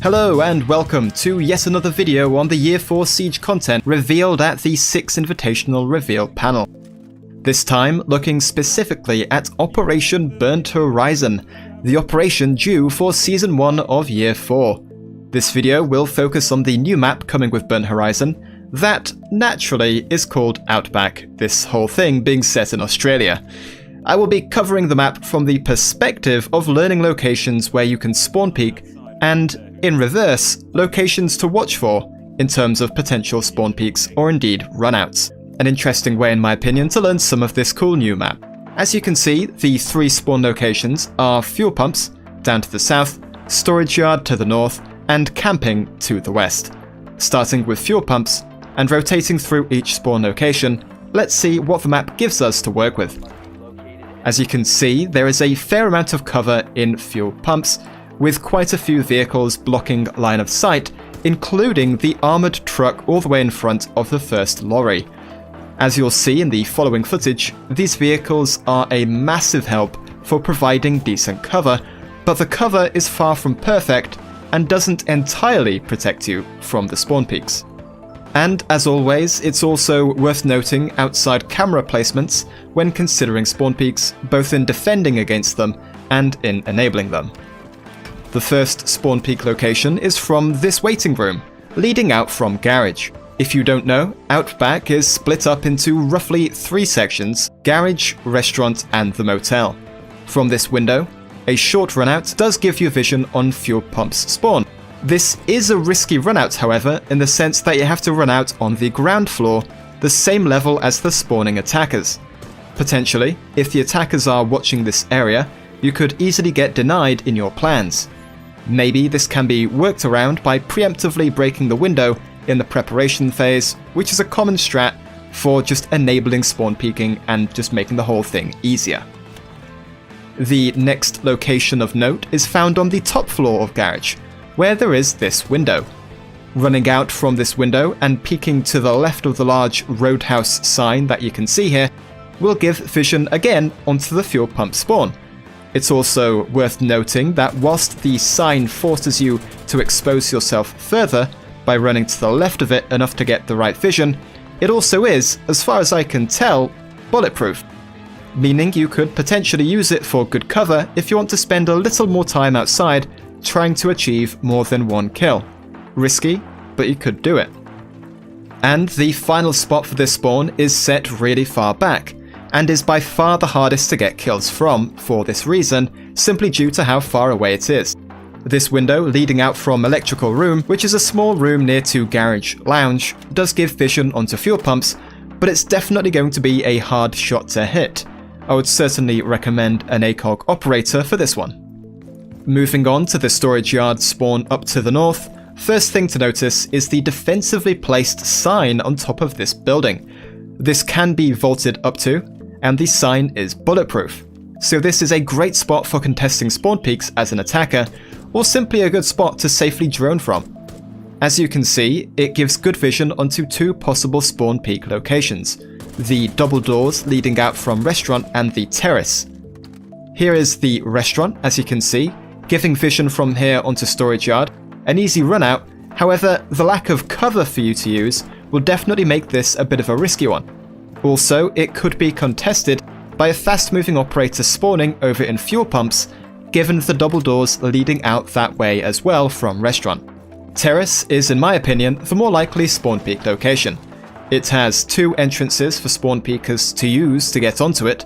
Hello and welcome to yet another video on the Year 4 Siege content revealed at the 6 Invitational Reveal panel. This time looking specifically at Operation Burnt Horizon, the operation due for Season 1 of Year 4. This video will focus on the new map coming with Burnt Horizon, that naturally is called Outback, this whole thing being set in Australia. I will be covering the map from the perspective of learning locations where you can spawn peek and, in reverse, locations to watch for in terms of potential spawn peaks or indeed runouts. An interesting way in my opinion to learn some of this cool new map. As you can see, the 3 spawn locations are fuel pumps down to the south, storage yard to the north, and camping to the west. Starting with fuel pumps and rotating through each spawn location, let's see what the map gives us to work with. As you can see, there is a fair amount of cover in fuel pumps, with quite a few vehicles blocking line of sight, including the armoured truck all the way in front of the first lorry. As you'll see in the following footage, these vehicles are a massive help for providing decent cover, but the cover is far from perfect and doesn't entirely protect you from the spawn peaks. And as always, it's also worth noting outside camera placements when considering spawn peaks, both in defending against them and in enabling them. The first spawn peak location is from this waiting room, leading out from garage. If you don't know, Outback is split up into roughly 3 sections: garage, restaurant, and the motel. From this window, a short runout does give you vision on fuel pumps spawn. This is a risky runout, however, in the sense that you have to run out on the ground floor, the same level as the spawning attackers. Potentially, if the attackers are watching this area, you could easily get denied in your plans. Maybe this can be worked around by preemptively breaking the window in the preparation phase, which is a common strat for just enabling spawn peeking and just making the whole thing easier. The next location of note is found on the top floor of garage, where there is this window. Running out from this window and peeking to the left of the large roadhouse sign that you can see here will give vision again onto the fuel pump spawn. It's also worth noting that whilst the sign forces you to expose yourself further by running to the left of it enough to get the right vision, it also is, as far as I can tell, bulletproof, meaning you could potentially use it for good cover if you want to spend a little more time outside trying to achieve more than 1 kill. Risky, but you could do it. And the final spot for this spawn is set really far back, and is by far the hardest to get kills from for this reason, simply due to how far away it is. This window leading out from electrical room, which is a small room near to garage lounge, does give vision onto fuel pumps, but it's definitely going to be a hard shot to hit. I would certainly recommend an ACOG operator for this one. Moving on to the storage yard spawn up to the north, first thing to notice is the defensively placed sign on top of this building. This can be vaulted up to, and the sign is bulletproof. So this is a great spot for contesting spawn peaks as an attacker, or simply a good spot to safely drone from. As you can see, it gives good vision onto 2 possible spawn peak locations: the double doors leading out from restaurant and the terrace. Here is the restaurant, as you can see, giving vision from here onto storage yard, an easy run out. However, the lack of cover for you to use will definitely make this a bit of a risky one. Also, it could be contested by a fast-moving operator spawning over in fuel pumps, given the double doors leading out that way as well from restaurant. Terrace is, in my opinion, the more likely spawn peak location. It has 2 entrances for spawn peekers to use to get onto it,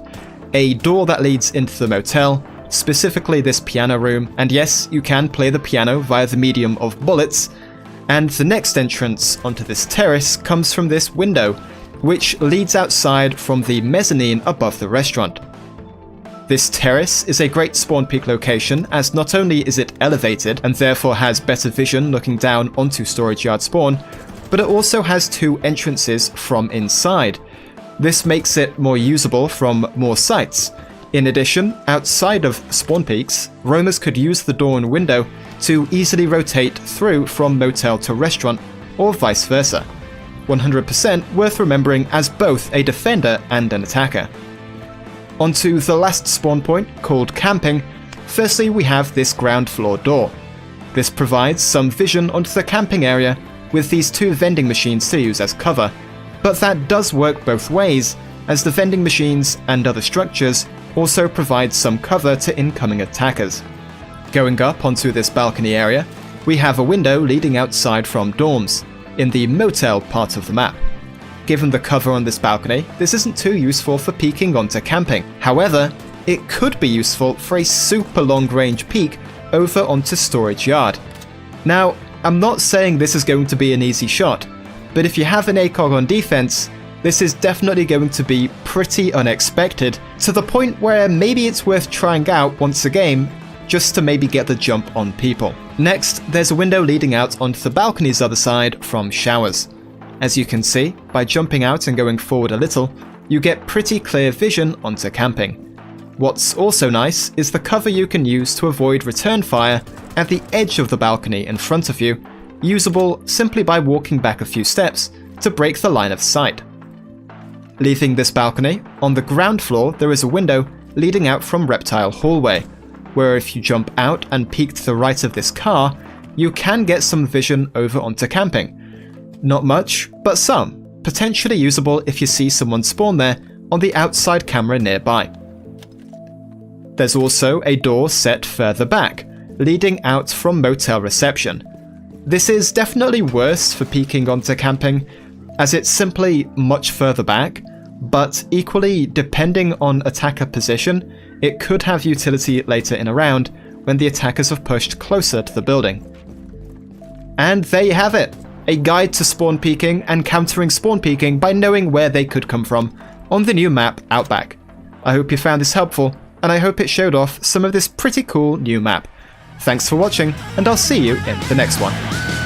a door that leads into the motel, specifically this piano room, and yes, you can play the piano via the medium of bullets, and the next entrance onto this terrace comes from this window, which leads outside from the mezzanine above the restaurant. This terrace is a great spawn peak location, as not only is it elevated and therefore has better vision looking down onto storage yard spawn, but it also has 2 entrances from inside. This makes it more usable from more sites. In addition, outside of spawn peaks, roamers could use the door and window to easily rotate through from motel to restaurant, or vice versa. 100% worth remembering as both a defender and an attacker. Onto the last spawn point, called camping. Firstly, we have this ground floor door. This provides some vision onto the camping area with these 2 vending machines to use as cover, but that does work both ways, as the vending machines and other structures also provide some cover to incoming attackers. Going up onto this balcony area, we have a window leading outside from dorms, in the motel part of the map. Given the cover on this balcony, this isn't too useful for peeking onto camping. However, it could be useful for a super long range peek over onto storage yard. Now, I'm not saying this is going to be an easy shot, but if you have an ACOG on defense, this is definitely going to be pretty unexpected, to the point where maybe it's worth trying out once a game just to maybe get the jump on people. Next, there's a window leading out onto the balcony's other side from showers. As you can see, by jumping out and going forward a little, you get pretty clear vision onto camping. What's also nice is the cover you can use to avoid return fire at the edge of the balcony in front of you, usable simply by walking back a few steps to break the line of sight. Leaving this balcony, on the ground floor there is a window leading out from Reptile Hallway, where if you jump out and peek to the right of this car, you can get some vision over onto camping. Not much, but some, potentially usable if you see someone spawn there on the outside camera nearby. There's also a door set further back, leading out from motel reception. This is definitely worse for peeking onto camping, as it's simply much further back, but equally, depending on attacker position, it could have utility later in a round when the attackers have pushed closer to the building. And there you have it, a guide to spawn peeking and countering spawn peeking by knowing where they could come from on the new map Outback. I hope you found this helpful, and I hope it showed off some of this pretty cool new map. Thanks for watching, and I'll see you in the next one.